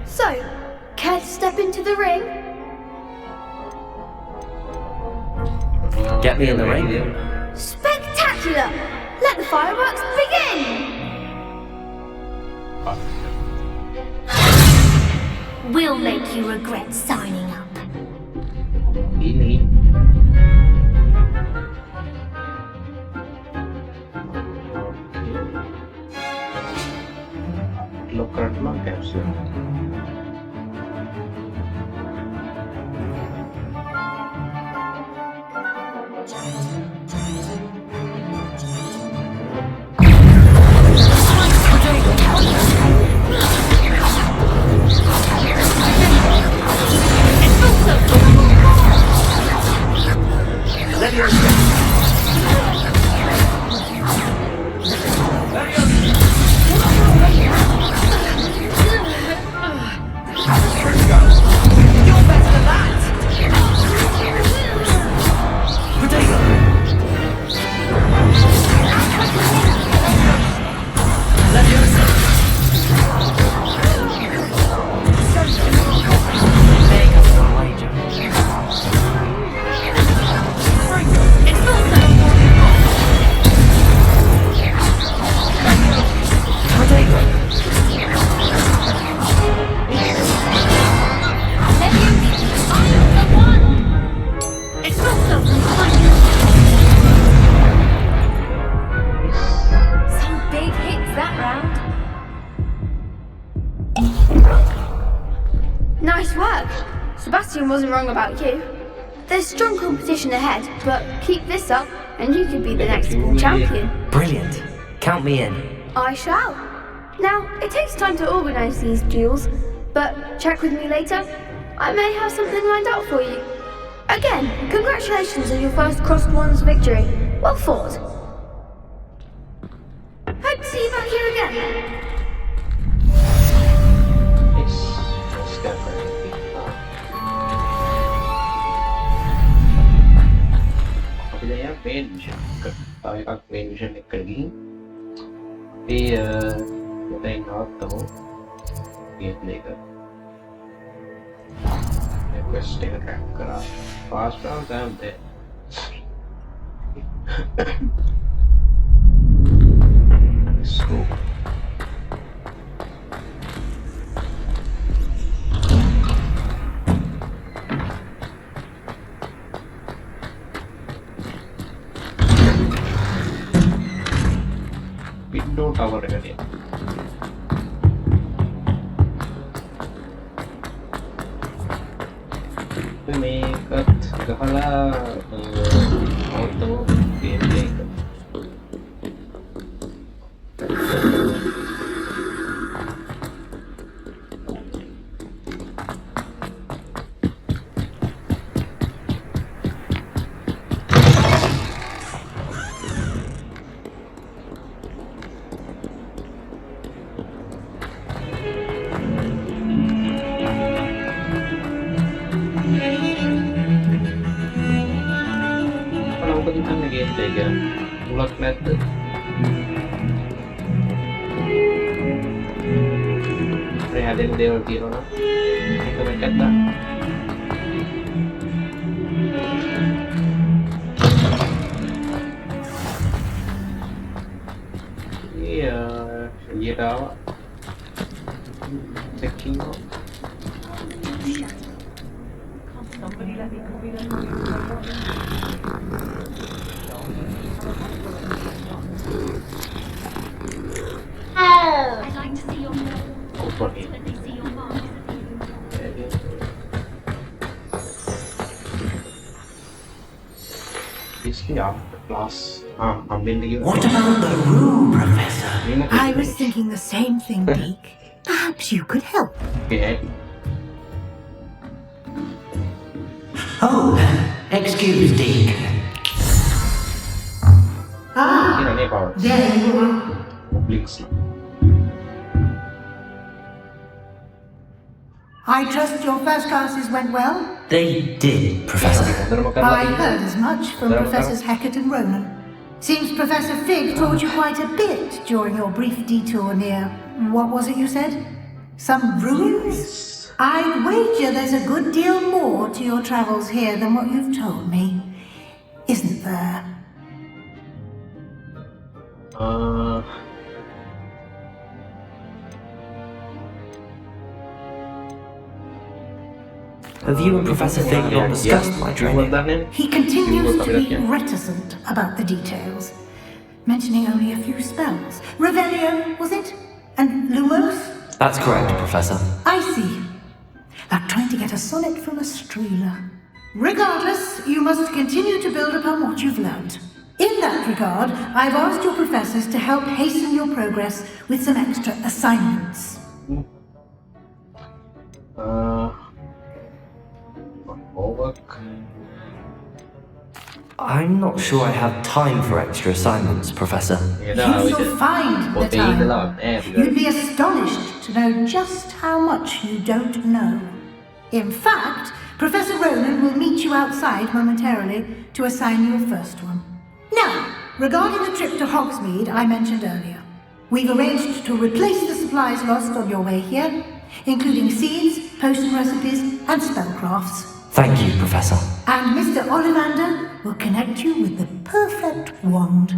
So, care to step into the ring? Get me in the ring. Spectacular! Let the fireworks begin! We'll make you regret signing up. Locker capsule. Nice work. Sebastian wasn't wrong about you. There's strong competition ahead, but keep this up and you could be the next school champion. Brilliant. Count me in. I shall. Now, it takes time to organise these duels, but check with me later. I may have something lined up for you. Again, congratulations on your first Crossed Ones victory. Well fought. Hope to see you back here again. main mission tau එකක් main mission එකට ගිහින් අපි මෙතෙන් නවත්තමු gameplay එක quest එක crack කරා fast travel time there let's go window tower එකනේ මේකත් ගහලා අවුතෝ gameplay එක Ulak නැද්ද අපේ හැදෙන දේවල් තියෙනවා නම් එක එකක් දාන්න ඊට ආවා checking somebody let me I'd like to see your mark. Let me see your mark. What about the room, Professor? I was thinking the same thing, Deek. Perhaps you could help. Oh, excuse Deek. There you are. I trust your first classes went well? They did, Professor. I heard as much from Professors Hecat and Ronan. Seems Professor Fig taught you quite a bit during your brief detour near... what was it you said? Some ruins? I'd wager there's a good deal more to your travels here than what you've told me. Isn't there? Have you and Professor Fig not discussed my training? He continues to be reticent about the details, mentioning only a few spells. Revelio, was it? And Lumos? That's correct, Professor. I see. Like trying to get a sonnet from a streeler. Regardless, you must continue to build upon what you've learned. In that regard, I've asked your professors to help hasten your progress with some extra assignments. Homework. I'm not sure I have time for extra assignments, Professor. You'll find the time. You'd be astonished to know just how much you don't know. In fact, Professor Ronan will meet you outside momentarily to assign you a first one. Now, regarding the trip to Hogsmeade I mentioned earlier, we've arranged to replace the supplies lost on your way here, including seeds, potion recipes, and spellcrafts. Thank you, Professor. And Mr. Ollivander will connect you with the perfect wand.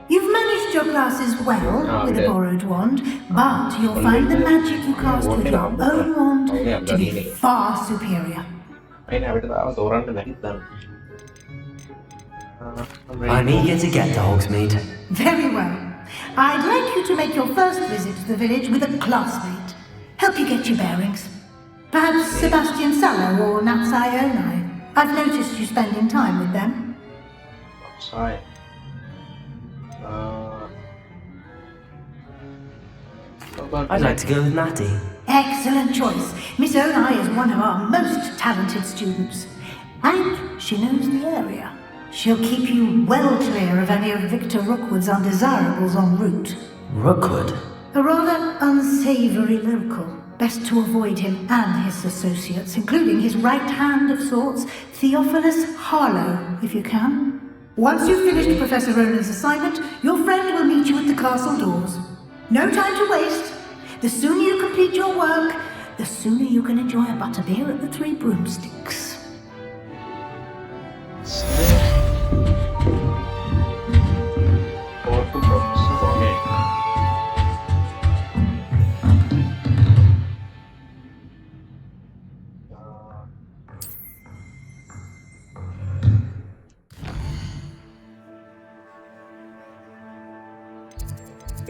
You've managed your classes well with a borrowed wand, but you'll find the magic you cast with your own wand to be far superior. I'm eager to get to Hogsmeade. Very well. I'd like you to make your first visit to the village with a classmate. Help you get your bearings. Perhaps Sebastian Sallow or Natsai Onai. I've noticed you spending time with them. Sorry. I'd like to go with Natty. Excellent choice. Miss Onai is one of our most talented students. And she knows the area. She'll keep you well clear of any of Victor Rookwood's undesirables en route. Rookwood? A rather unsavoury local. Best to avoid him and his associates, including his right hand of sorts, Theophilus Harlow, if you can. Once you've finished Professor Ronan's assignment, your friend will meet you at the castle doors. No time to waste. The sooner you complete your work, the sooner you can enjoy a butterbeer at the Three Broomsticks.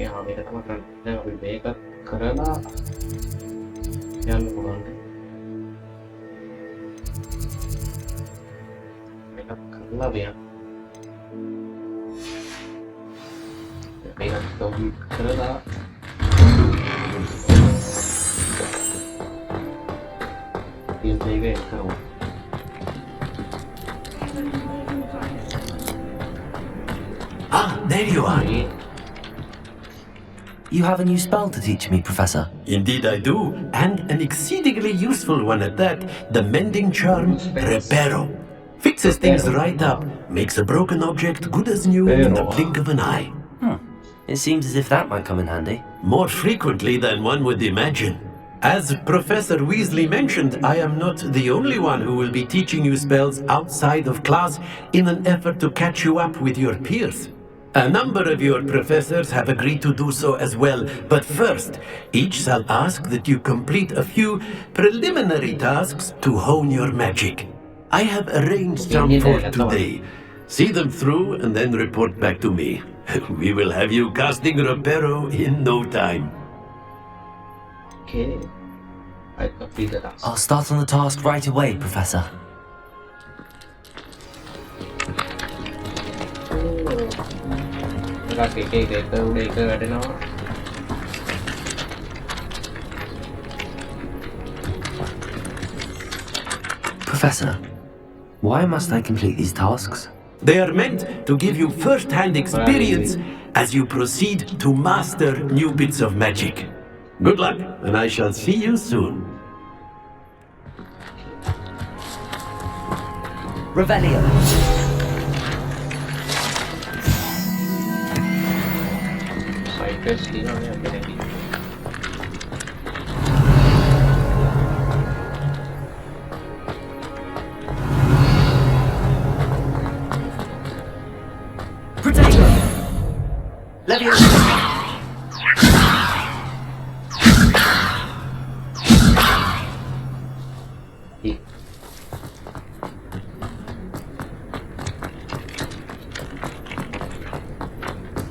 यहाँ मेरे तो मतलब मैं अभी makeup करेगा क्या लोग makeup करना भी है मेकअप तो भी करेगा ये देगा करूँ Ah, there you are. You have a new spell to teach me, Professor. Indeed I do, and an exceedingly useful one at that. The mending charm, Reparo. Fixes things right up, makes a broken object good as new in the blink of an eye. It seems as if that might come in handy. More frequently than one would imagine. As Professor Weasley mentioned, I am not the only one who will be teaching you spells outside of class in an effort to catch you up with your peers. A number of your professors have agreed to do so as well, but first, each shall ask that you complete a few preliminary tasks to hone your magic. I have arranged some for today. See them through and then report back to me. We will have you casting Reparo in no time. Okay. I complete the task. I'll start on the task right away, Professor. Professor, why must I complete these tasks? They are meant to give you first-hand experience as you proceed to master new bits of magic. Good luck, and I shall see you soon. Revelio.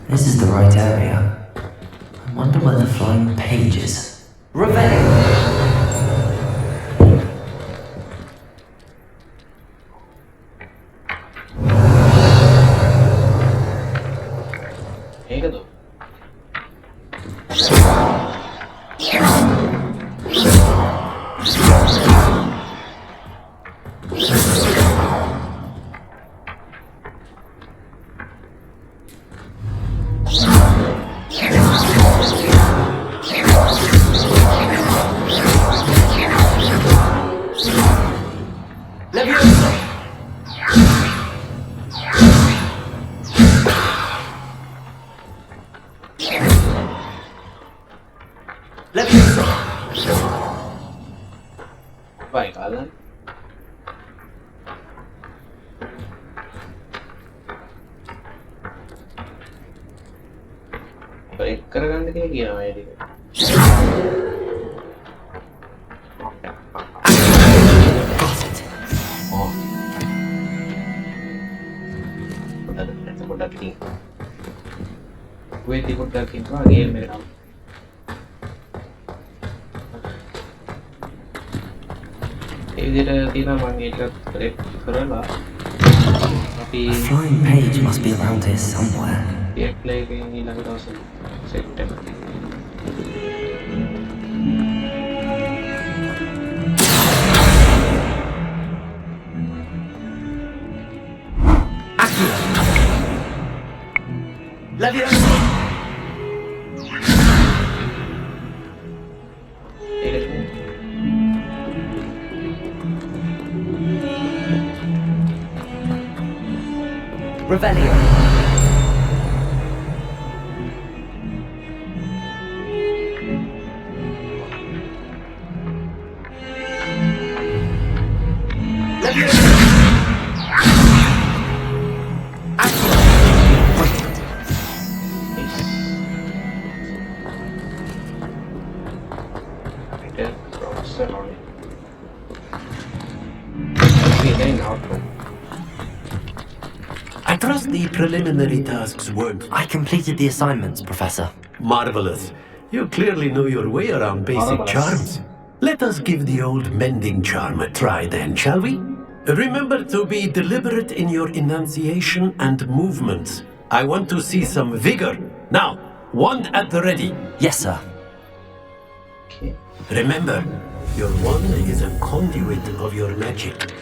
This is the right area. I wonder where the flying page is. Revelio. A flying page must be around here somewhere. Revelio. I trust the preliminary tasks weren't... I completed the assignments, Professor. Marvelous. You clearly know your way around basic charms. Let us give the old mending charm a try then, shall we? Remember to be deliberate in your enunciation and movements. I want to see some vigor. Now, wand at the ready. Yes, sir. Remember, your wand is a conduit of your magic.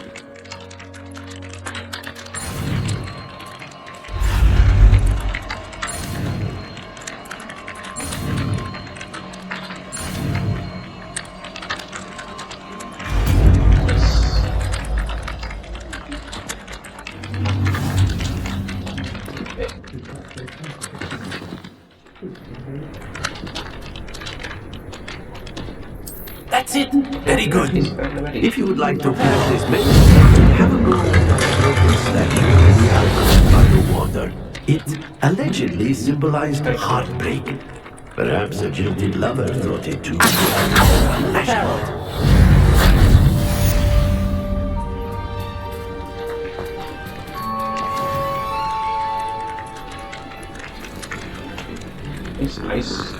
That's it. Very good. If you would like to practice medicine, have a go at a broken statue in the alcove by the water. It allegedly symbolized heartbreak. Perhaps a jilted lover thought it too. It's nice.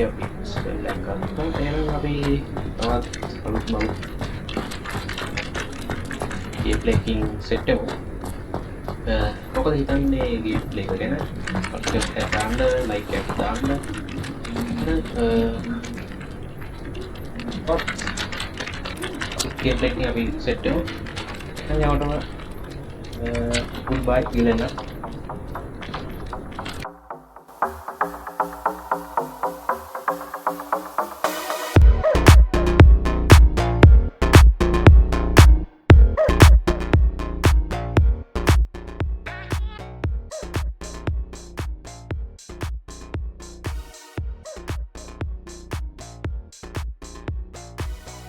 අපි spell එක ගත්තා. එහෙනම් අපි තවත් අලුත් game play එකකින් set වෙමු. මොකද හිතන්නේ ගේම් ප්ලේ එක ගැන? සබ්ස්ක්‍රයිබ් එක දාන්න, ලයික් එකක් දාන්න. ගේම් ප්ලේ එකකින් අපි සෙට් වෙමු. දැන් යවටම goodbye. ඊළඟ